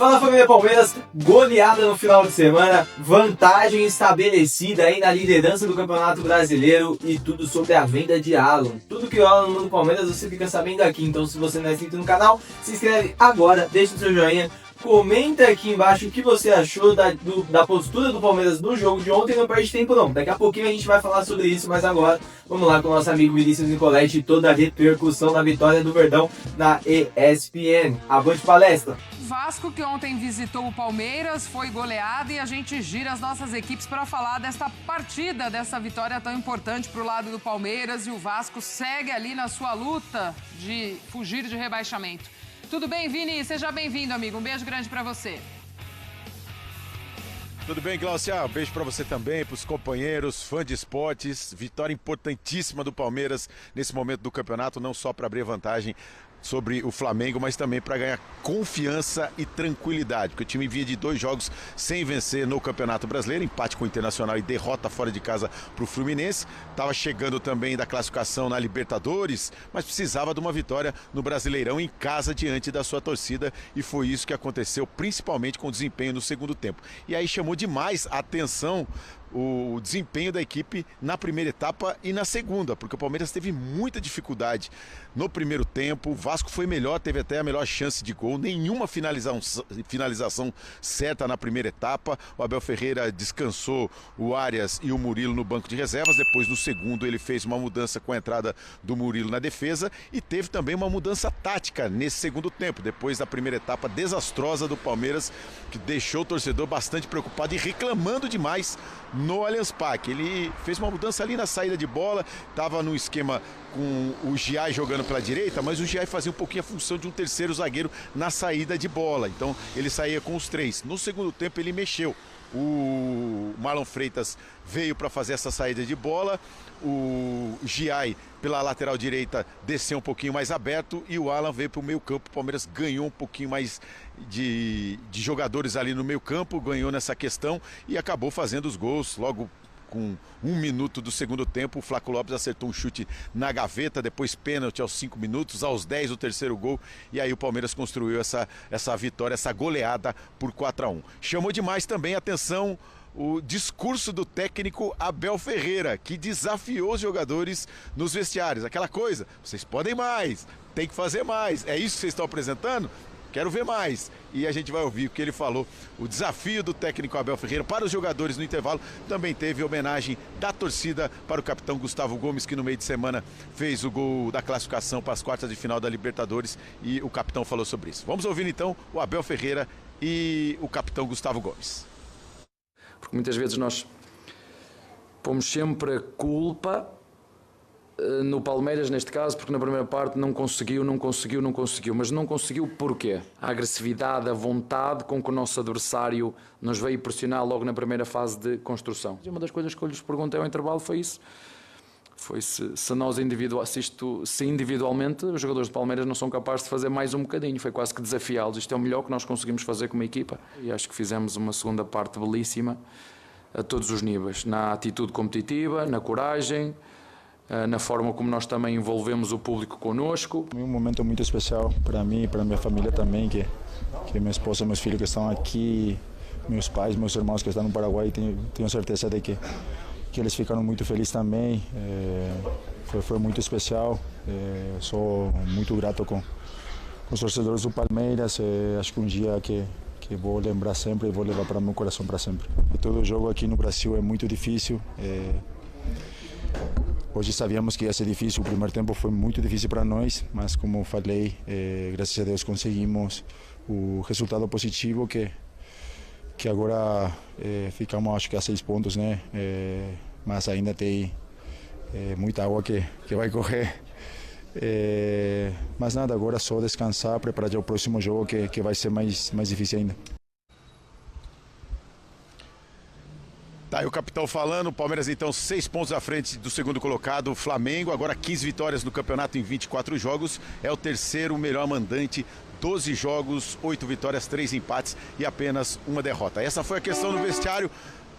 Fala, família Palmeiras, goleada no final de semana, vantagem estabelecida aí na liderança do Campeonato Brasileiro e tudo sobre a venda de Alan. Tudo que rola no mundo do Palmeiras você fica sabendo aqui, então se você não é inscrito no canal, se inscreve agora, deixa o seu joinha, comenta aqui embaixo o que você achou da postura do Palmeiras no jogo de ontem. Não perde tempo não, daqui a pouquinho a gente vai falar sobre isso, mas agora vamos lá com o nosso amigo Vinícius Nicoletti e toda a repercussão da vitória do Verdão na ESPN. Avante palestra! Vasco, que ontem visitou o Palmeiras, foi goleado e a gente gira as nossas equipes para falar desta partida, dessa vitória tão importante para o lado do Palmeiras, e o Vasco segue ali na sua luta de fugir de rebaixamento. Tudo bem, Vini? Seja bem-vindo, amigo. Um beijo grande para você. Tudo bem, Glaucia? Um beijo para você também, para os companheiros, fã de esportes. Vitória importantíssima do Palmeiras nesse momento do campeonato, não só para abrir vantagem sobre o Flamengo, mas também para ganhar confiança e tranquilidade, porque o time vinha de 2 jogos sem vencer no Campeonato Brasileiro, empate com o Internacional e derrota fora de casa para o Fluminense. Estava chegando também da classificação na Libertadores, mas precisava de uma vitória no Brasileirão em casa diante da sua torcida, e foi isso que aconteceu, principalmente com o desempenho no segundo tempo. E aí chamou demais a atenção o desempenho da equipe na primeira etapa e na segunda, porque o Palmeiras teve muita dificuldade no primeiro tempo. O Vasco foi melhor, teve até a melhor chance de gol, nenhuma finalização certa na primeira etapa. O Abel Ferreira descansou o Arias e o Murilo no banco de reservas. Depois, no segundo, ele fez uma mudança com a entrada do Murilo na defesa, e teve também uma mudança tática nesse segundo tempo, depois da primeira etapa desastrosa do Palmeiras, que deixou o torcedor bastante preocupado e reclamando demais no Allianz Parque. Ele fez uma mudança ali na saída de bola, estava num esquema com o Giai jogando pela direita, mas o Giai fazia um pouquinho a função de um terceiro zagueiro na saída de bola, então ele saía com os 3. No segundo tempo ele mexeu, o Marlon Freitas veio para fazer essa saída de bola, o Giai pela lateral direita desceu um pouquinho mais aberto e o Alan veio para o meio campo. O Palmeiras ganhou um pouquinho mais de jogadores ali no meio campo, ganhou nessa questão e acabou fazendo os gols. Logo com 1 minuto do segundo tempo, o Flaco Lopes acertou um chute na gaveta, depois pênalti aos 5 minutos, aos 10 o terceiro gol, e aí o Palmeiras construiu essa vitória, essa goleada por 4-1. Chamou demais também a atenção o discurso do técnico Abel Ferreira, que desafiou os jogadores nos vestiários. Aquela coisa, vocês podem mais, tem que fazer mais, é isso que vocês estão apresentando? Quero ver mais. E a gente vai ouvir o que ele falou. O desafio do técnico Abel Ferreira para os jogadores no intervalo. Também teve homenagem da torcida para o capitão Gustavo Gomes, que no meio de semana fez o gol da classificação para as quartas de final da Libertadores, e o capitão falou sobre isso. Vamos ouvir então o Abel Ferreira e o capitão Gustavo Gomes. Porque muitas vezes nós pomos sempre a culpa no Palmeiras, neste caso, porque na primeira parte não conseguiu, mas não conseguiu porquê? A agressividade, a vontade com que o nosso adversário nos veio pressionar logo na primeira fase de construção. E uma das coisas que eu lhes perguntei ao intervalo foi isso, foi se nós individualmente os jogadores do Palmeiras não são capazes de fazer mais um bocadinho, foi quase que desafiá-los. Isto é o melhor que nós conseguimos fazer como equipa, e acho que fizemos uma segunda parte belíssima a todos os níveis, na atitude competitiva, na coragem, na forma como nós também envolvemos o público connosco. Um momento muito especial para mim e para minha família também, que minha esposa e meus filhos que estão aqui, meus pais, meus irmãos que estão no Paraguai, tenho certeza de que eles ficaram muito felizes também. Foi muito especial. Sou muito grato com os torcedores do Palmeiras. Acho que um dia que vou lembrar sempre e vou levar para meu coração para sempre. E todo jogo aqui no Brasil é muito difícil. Hoje sabíamos que ia ser difícil, o primeiro tempo foi muito difícil para nós, mas como falei, graças a Deus conseguimos o resultado positivo, que agora ficamos acho que a 6 pontos, né? Mas ainda tem muita água que vai correr. Mas nada, agora é só descansar, preparar já o próximo jogo que vai ser mais difícil ainda. Tá aí o capitão falando. O Palmeiras então 6 pontos à frente do segundo colocado, o Flamengo, agora 15 vitórias no campeonato em 24 jogos, é o terceiro melhor mandante, 12 jogos, 8 vitórias, 3 empates e apenas uma derrota. Essa foi a questão no vestiário.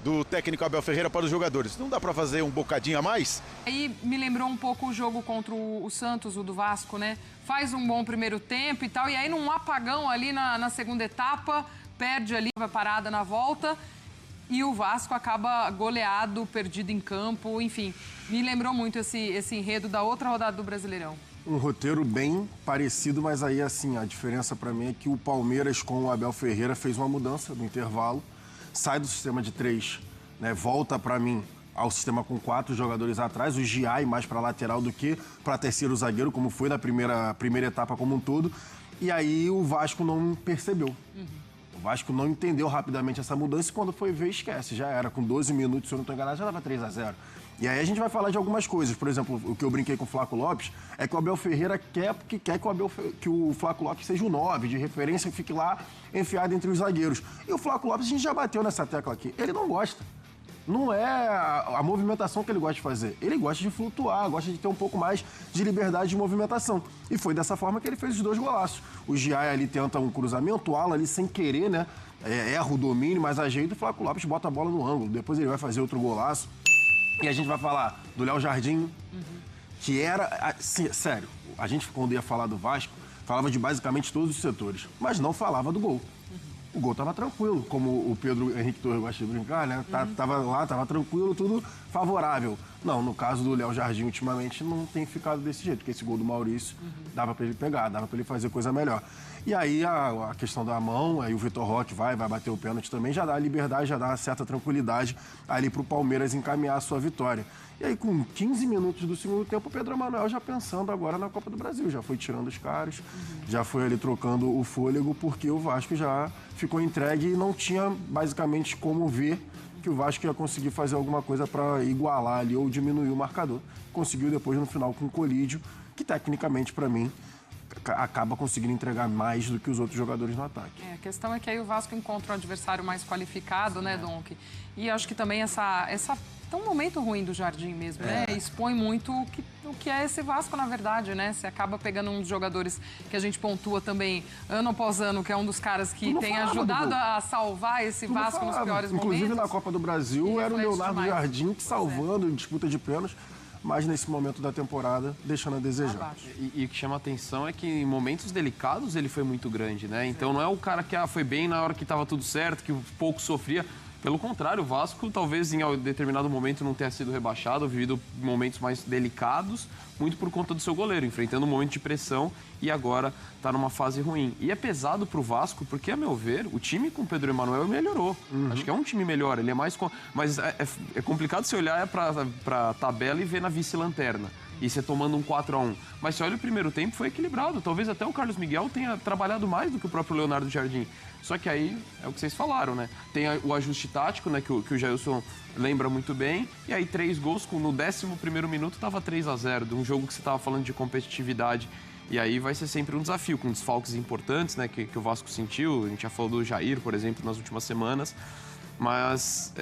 do técnico Abel Ferreira para os jogadores. Não dá para fazer um bocadinho a mais? Aí me lembrou um pouco o jogo contra o Santos, o do Vasco, né? Faz um bom primeiro tempo e tal, e aí num apagão ali na segunda etapa, perde ali, vai parada na volta, e o Vasco acaba goleado, perdido em campo, enfim. Me lembrou muito esse enredo da outra rodada do Brasileirão. Um roteiro bem parecido, mas aí, assim, a diferença para mim é que o Palmeiras, com o Abel Ferreira, fez uma mudança no intervalo, sai do sistema de 3, né, volta para mim ao sistema com 4 jogadores atrás, o Giai mais para lateral do que para terceiro zagueiro, como foi na primeira etapa como um todo, e aí o Vasco não percebeu. O Vasco não entendeu rapidamente essa mudança e quando foi ver, esquece, já era. Com 12 minutos, se eu não estou enganado, já estava 3-0. E aí a gente vai falar de algumas coisas. Por exemplo, o que eu brinquei com o Flaco Lopes é que o Abel Ferreira quer que o Flaco Lopes seja o 9, de referência, que fique lá enfiado entre os zagueiros. E o Flaco Lopes, a gente já bateu nessa tecla aqui, ele não gosta. Não é a movimentação que ele gosta de fazer. Ele gosta de flutuar, gosta de ter um pouco mais de liberdade de movimentação. E foi dessa forma que ele fez os 2 golaços. O Giai ali tenta um cruzamento, o Alan ali sem querer, né? Erra o domínio, mas ajeita e o Flaco Lopes bota a bola no ângulo. Depois ele vai fazer outro golaço. E a gente vai falar do Léo Jardim, que era... sério, a gente, quando ia falar do Vasco, falava de basicamente todos os setores, mas não falava do gol. O gol tava tranquilo, como o Pedro Henrique Torres gosta de brincar, né? Tava lá, tava tranquilo, tudo favorável. Não, no caso do Léo Jardim, ultimamente, não tem ficado desse jeito, porque esse gol do Maurício dava pra ele pegar, dava pra ele fazer coisa melhor. E aí a questão da mão, aí o Vitor Roque vai bater o pênalti também, já dá liberdade, já dá uma certa tranquilidade ali pro Palmeiras encaminhar a sua vitória. E aí, com 15 minutos do segundo tempo, o Pedro Emanuel já pensando agora na Copa do Brasil. Já foi tirando os caras, já foi ali trocando o fôlego, porque o Vasco já ficou entregue e não tinha basicamente como ver que o Vasco ia conseguir fazer alguma coisa para igualar ali ou diminuir o marcador. Conseguiu depois no final com o Colídio, que tecnicamente, para mim, acaba conseguindo entregar mais do que os outros jogadores no ataque. A questão é que aí o Vasco encontra um adversário mais qualificado, né, Donk? E acho que também essa é um momento ruim do Jardim mesmo, né? Expõe muito o que é esse Vasco, na verdade, né? Você acaba pegando um dos jogadores que a gente pontua também ano após ano, que é um dos caras que tem ajudado a salvar esse Vasco nos piores momentos. Inclusive na Copa do Brasil era o Leonardo Jardim que salvando em disputa de pênaltis, mas nesse momento da temporada deixando a desejar. E o que chama a atenção é que em momentos delicados ele foi muito grande, né? Então não é o cara que foi bem na hora que estava tudo certo, que pouco sofria. Pelo contrário, o Vasco talvez em determinado momento não tenha sido rebaixado, vivido momentos mais delicados, muito por conta do seu goleiro, enfrentando um momento de pressão e agora está numa fase ruim. E é pesado pro Vasco, porque, a meu ver, o time com o Pedro Emanuel melhorou. Acho que é um time melhor, ele é mais... Mas é complicado você olhar pra tabela e ver na vice-lanterna. E você tomando um 4-1. Mas se olha o primeiro tempo, foi equilibrado. Talvez até o Carlos Miguel tenha trabalhado mais do que o próprio Leonardo Jardim. Só que aí é o que vocês falaram, né? Tem o ajuste tático, né? Que o Jailson lembra muito bem. E aí 3 gols, no 11º minuto tava 3-0. De um jogo que você tava falando de competitividade. E aí vai ser sempre um desafio, com desfalques importantes, né? Que o Vasco sentiu. A gente já falou do Jair, por exemplo, nas últimas semanas. Mas,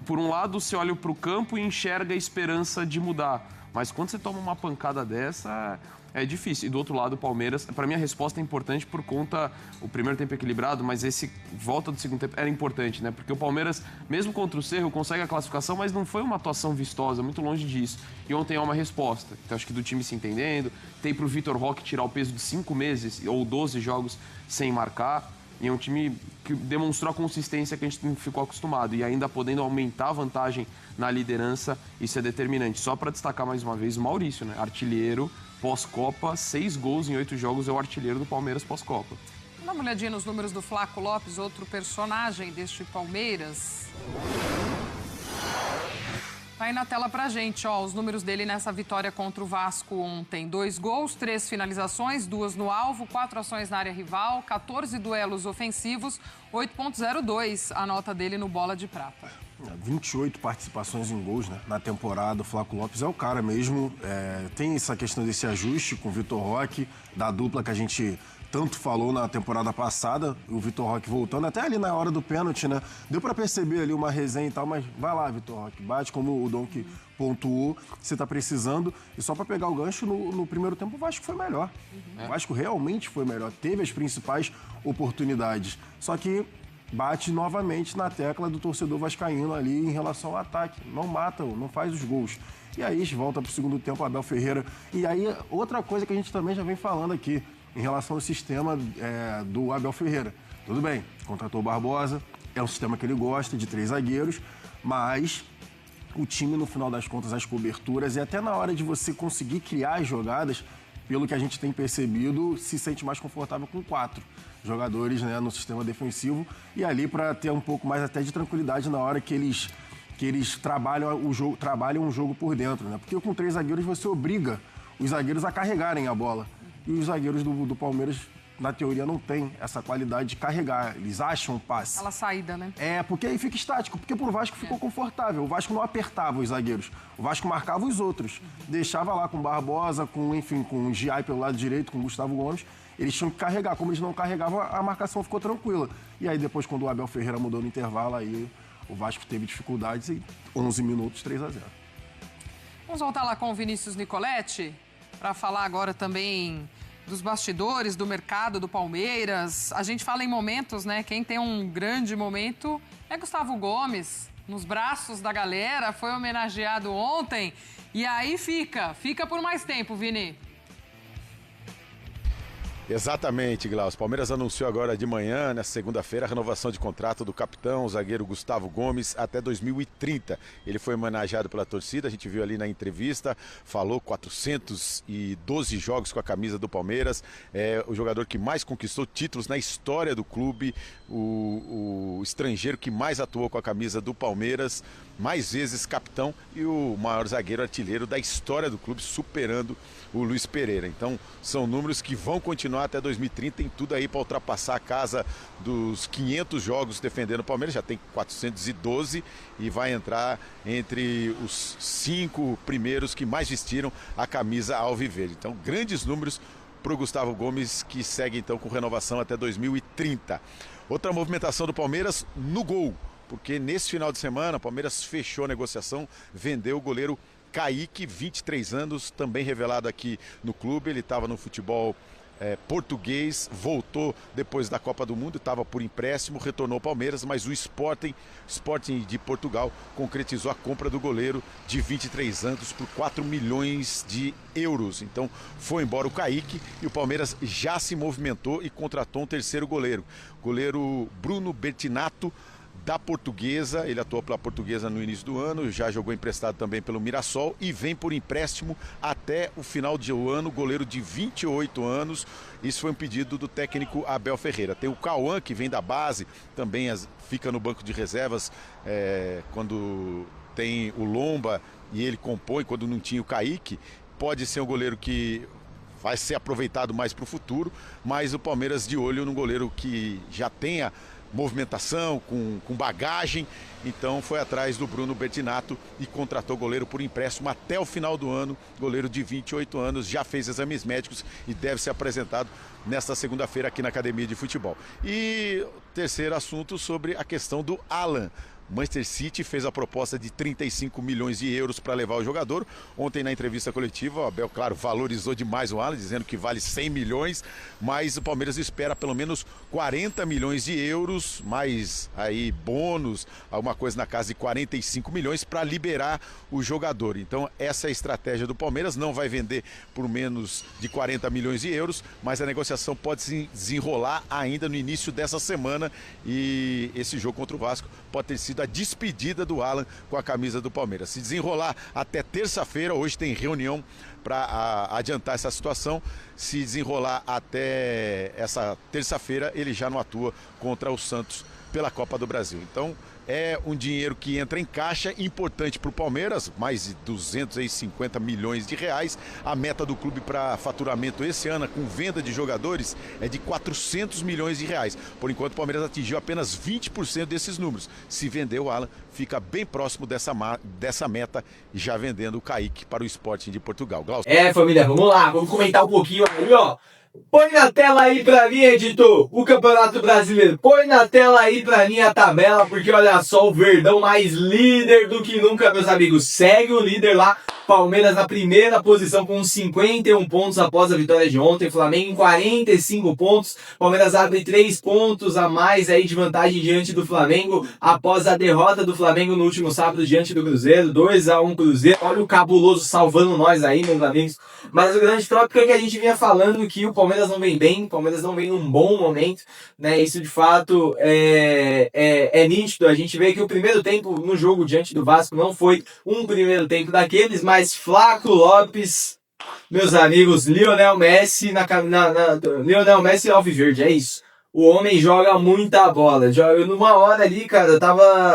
por um lado, você olha pro campo e enxerga a esperança de mudar. Mas quando você toma uma pancada dessa, é difícil. E do outro lado, o Palmeiras, para mim a resposta é importante por conta, o primeiro tempo equilibrado, mas esse volta do segundo tempo era importante, né? Porque o Palmeiras, mesmo contra o Cerro, consegue a classificação, mas não foi uma atuação vistosa, muito longe disso. E ontem é uma resposta. Então acho que do time se entendendo, tem pro Vitor Roque tirar o peso de 5 meses ou 12 jogos sem marcar. E é um time que demonstrou a consistência que a gente ficou acostumado. E ainda podendo aumentar a vantagem na liderança, isso é determinante. Só para destacar mais uma vez o Maurício, né? Artilheiro, pós-Copa, 6 gols em 8 jogos, é o artilheiro do Palmeiras pós-Copa. Dá uma olhadinha nos números do Flaco Lopes, outro personagem deste Palmeiras. Tá aí na tela pra gente, ó, os números dele nessa vitória contra o Vasco ontem. 2 gols, 3 finalizações, 2 no alvo, 4 ações na área rival, 14 duelos ofensivos, 8,02 a nota dele no Bola de Prata. 28 participações em gols, né, na temporada. O Flaco Lopes é o cara mesmo. Tem essa questão desse ajuste com o Vitor Roque, da dupla que a gente tanto falou na temporada passada, o Vitor Roque voltando, até ali na hora do pênalti, né? Deu pra perceber ali uma resenha e tal, mas vai lá, Vitor Roque, bate como o Donk pontuou, você tá precisando. E só pra pegar o gancho, no primeiro tempo o Vasco foi melhor. O Vasco realmente foi melhor, teve as principais oportunidades. Só que bate novamente na tecla do torcedor vascaíno ali em relação ao ataque. Não mata, não faz os gols. E aí volta para o segundo tempo, Abel Ferreira. E aí, outra coisa que a gente também já vem falando aqui, em relação ao sistema do Abel Ferreira. Tudo bem, contratou o Barbosa, é um sistema que ele gosta, de 3 zagueiros, mas o time, no final das contas, as coberturas, e até na hora de você conseguir criar as jogadas, pelo que a gente tem percebido, se sente mais confortável com 4 jogadores, né, no sistema defensivo, e ali para ter um pouco mais até de tranquilidade na hora que eles trabalham o jogo por dentro, né? Porque com 3 zagueiros você obriga os zagueiros a carregarem a bola. E os zagueiros do Palmeiras, na teoria, não têm essa qualidade de carregar. Eles acham o passe. Aquela saída, né? Porque aí fica estático. Porque pro Vasco ficou confortável. O Vasco não apertava os zagueiros. O Vasco marcava os outros. Deixava lá com o Barbosa, com o Giai pelo lado direito, com o Gustavo Gomes. Eles tinham que carregar. Como eles não carregavam, a marcação ficou tranquila. E aí depois, quando o Abel Ferreira mudou no intervalo, aí o Vasco teve dificuldades e 11 minutos, 3-0. Vamos voltar lá com o Vinícius Nicoletti para falar agora também dos bastidores, do mercado do Palmeiras. A gente fala em momentos, né? Quem tem um grande momento é Gustavo Gomes, nos braços da galera, foi homenageado ontem. E aí fica por mais tempo, Vini. Exatamente, Glaucio. Palmeiras anunciou agora de manhã, na segunda-feira, a renovação de contrato do capitão, o zagueiro Gustavo Gomes, até 2030. Ele foi homenageado pela torcida, a gente viu ali na entrevista, falou 412 jogos com a camisa do Palmeiras, é o jogador que mais conquistou títulos na história do clube, o estrangeiro que mais atuou com a camisa do Palmeiras, mais vezes capitão e o maior zagueiro artilheiro da história do clube, superando o Luiz Pereira. Então, são números que vão continuar até 2030, tem tudo aí para ultrapassar a casa dos 500 jogos defendendo o Palmeiras, já tem 412 e vai entrar entre os 5 primeiros que mais vestiram a camisa alviverde. Então, grandes números para o Gustavo Gomes, que segue então com renovação até 2030. Outra movimentação do Palmeiras no gol, porque nesse final de semana o Palmeiras fechou a negociação, vendeu o goleiro Kaique, 23 anos, também revelado aqui no clube. Ele estava no futebol português, voltou depois da Copa do Mundo, estava por empréstimo, retornou ao Palmeiras, mas o Sporting de Portugal concretizou a compra do goleiro de 23 anos por 4 milhões de euros. Então foi embora o Kaique e o Palmeiras já se movimentou e contratou um terceiro goleiro, goleiro Bruno Bertinato, da Portuguesa. Ele atuou pela Portuguesa no início do ano, já jogou emprestado também pelo Mirassol e vem por empréstimo até o final do ano, goleiro de 28 anos. Isso foi um pedido do técnico Abel Ferreira. Tem o Cauã, que vem da base, também fica no banco de reservas quando tem o Lomba e ele compõe, quando não tinha o Kaique. Pode ser um goleiro que vai ser aproveitado mais para o futuro, mas o Palmeiras de olho num goleiro que já tenha movimentação, com bagagem, então foi atrás do Bruno Bertinato e contratou o goleiro por empréstimo até o final do ano, goleiro de 28 anos, já fez exames médicos e deve ser apresentado nesta segunda-feira aqui na Academia de Futebol. E terceiro assunto sobre a questão do Alan. Manchester City fez a proposta de 35 milhões de euros para levar o jogador. Ontem na entrevista coletiva, o Abel, claro, valorizou demais o Alan, dizendo que vale 100 milhões, mas o Palmeiras espera pelo menos 40 milhões de euros, mais aí bônus, alguma coisa na casa de 45 milhões para liberar o jogador. Então essa é a estratégia do Palmeiras, não vai vender por menos de 40 milhões de euros, mas a negociação pode se desenrolar ainda no início dessa semana e esse jogo contra o Vasco pode ter sido a despedida do Alan com a camisa do Palmeiras. Se desenrolar até terça-feira, hoje tem reunião para adiantar essa situação. Se desenrolar até essa terça-feira, ele já não atua contra o Santos pela Copa do Brasil. Então é um dinheiro que entra em caixa, importante para o Palmeiras, mais de 250 milhões de reais. A meta do clube para faturamento esse ano, com venda de jogadores, é de 400 milhões de reais. Por enquanto, o Palmeiras atingiu apenas 20% desses números. Se vender o Alan, fica bem próximo dessa meta, já vendendo o Kaique para o Sporting de Portugal. Glaucio. Família, vamos lá, vamos comentar um pouquinho aí, ó. Põe na tela aí pra mim, editor, o Campeonato Brasileiro. Põe na tela aí pra mim a tabela, porque olha Olha só o Verdão mais líder do que nunca, meus amigos. Segue o líder lá. Palmeiras na primeira posição com 51 pontos após a vitória de ontem. Flamengo em 45 pontos. Palmeiras abre 3 pontos a mais aí de vantagem diante do Flamengo após a derrota do Flamengo no último sábado diante do Cruzeiro. 2-1 Cruzeiro. Olha o cabuloso salvando nós aí, meus amigos. Mas o grande tópico é que a gente vinha falando que o Palmeiras não vem bem. O Palmeiras não vem num bom momento, né? Isso de fato é nítido. A gente vê que o primeiro tempo no jogo diante do Vasco não foi um primeiro tempo daqueles, mas Flaco Lopes, meus amigos, Lionel Messi Lionel Messi Alviverde, é isso. O homem joga muita bola. Numa hora ali, cara,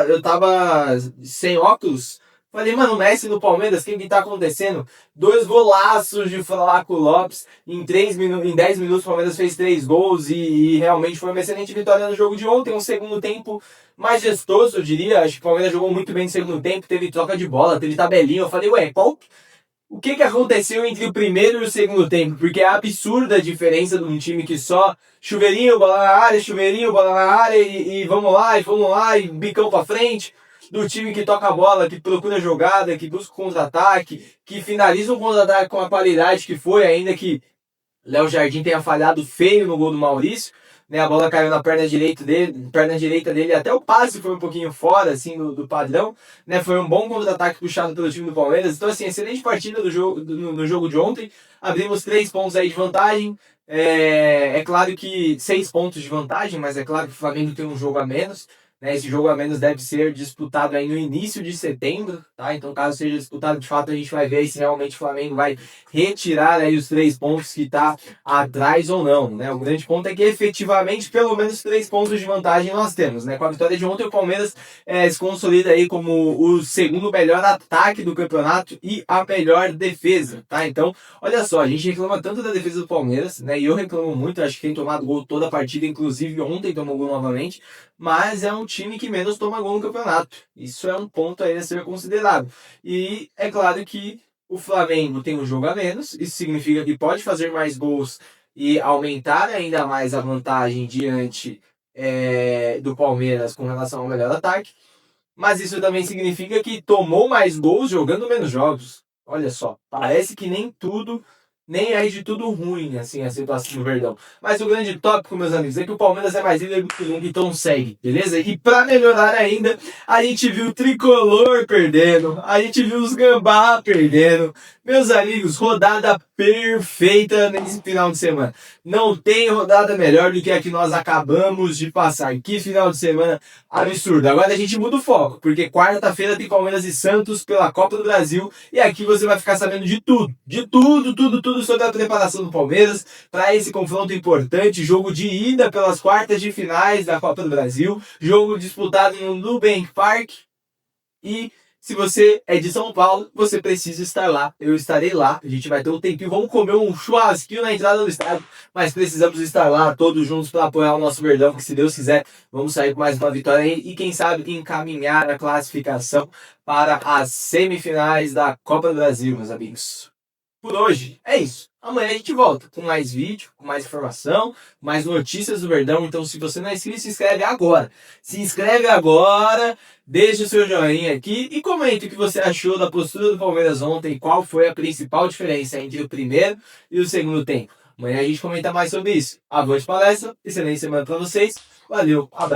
eu tava sem óculos. Falei, mano, o Messi no Palmeiras, o que tá acontecendo? 2 golaços de Flaco Lopes. Em 10 minutos o Palmeiras fez 3 gols e realmente foi uma excelente vitória no jogo de ontem. Um segundo tempo majestoso, eu diria. Acho que o Palmeiras jogou muito bem no segundo tempo. Teve troca de bola, teve tabelinha. Eu falei, o que aconteceu entre o primeiro e o segundo tempo? Porque é absurda a diferença de um time que só chuveirinho, bola na área, chuveirinho, bola na área e vamos lá, e bicão pra frente. Do time que toca a bola, que procura jogada, que busca contra-ataque, que finaliza um contra-ataque com a qualidade que foi, ainda que Léo Jardim tenha falhado feio no gol do Maurício, né? A bola caiu na perna direita dele, até o passe foi um pouquinho fora, assim, do padrão, né? Foi um bom contra-ataque puxado pelo time do Palmeiras. Então, assim, excelente partida no jogo de ontem. Abrimos 3 pontos aí de vantagem. É claro que 6 pontos de vantagem, mas é claro que o Flamengo tem um jogo a menos. Né, esse jogo a menos deve ser disputado aí no início de setembro, tá? Então, caso seja disputado de fato, a gente vai ver aí se realmente o Flamengo vai retirar aí os 3 pontos que tá atrás ou não, né? O grande ponto é que efetivamente pelo menos 3 pontos de vantagem nós temos, né? Com a vitória de ontem, o Palmeiras se consolida aí como o segundo melhor ataque do campeonato e a melhor defesa, tá? Então, olha só, a gente reclama tanto da defesa do Palmeiras, né? E eu reclamo muito, acho que tem tomado gol toda a partida, inclusive ontem tomou gol novamente, mas é um time que menos toma gol no campeonato. Isso é um ponto aí a ser considerado. E é claro que o Flamengo tem um jogo a menos, isso significa que pode fazer mais gols e aumentar ainda mais a vantagem diante do Palmeiras com relação ao melhor ataque, mas isso também significa que tomou mais gols jogando menos jogos. Olha só, parece que nem é de tudo ruim, assim, a situação do Verdão. Mas o grande tópico, meus amigos, é que o Palmeiras é mais líder do que nunca, então segue, beleza? E pra melhorar ainda, a gente viu o Tricolor perdendo, a gente viu os Gambá perdendo. Meus amigos, rodada perfeita nesse final de semana. Não tem rodada melhor do que a que nós acabamos de passar. Que final de semana absurdo. Agora a gente muda o foco, porque quarta-feira tem Palmeiras e Santos pela Copa do Brasil, e aqui você vai ficar sabendo de tudo sobre a preparação do Palmeiras para esse confronto importante, jogo de ida pelas quartas de finais da Copa do Brasil, jogo disputado no Nubank Park. E se você é de São Paulo, você precisa estar lá. Eu estarei lá. A gente vai ter um tempinho. Vamos comer um churrasquinho na entrada do estádio. Mas precisamos estar lá todos juntos para apoiar o nosso Verdão. Que se Deus quiser, vamos sair com mais uma vitória aí. E quem sabe encaminhar a classificação para as semifinais da Copa do Brasil, meus amigos. Por hoje é isso. Amanhã a gente volta com mais vídeo, com mais informação, mais notícias do Verdão. Então, se você não é inscrito, se inscreve agora. Se inscreve agora, deixa o seu joinha aqui e comenta o que você achou da postura do Palmeiras ontem e qual foi a principal diferença entre o primeiro e o segundo tempo. Amanhã a gente comenta mais sobre isso. Avante palestra, excelente semana para vocês. Valeu, abraço.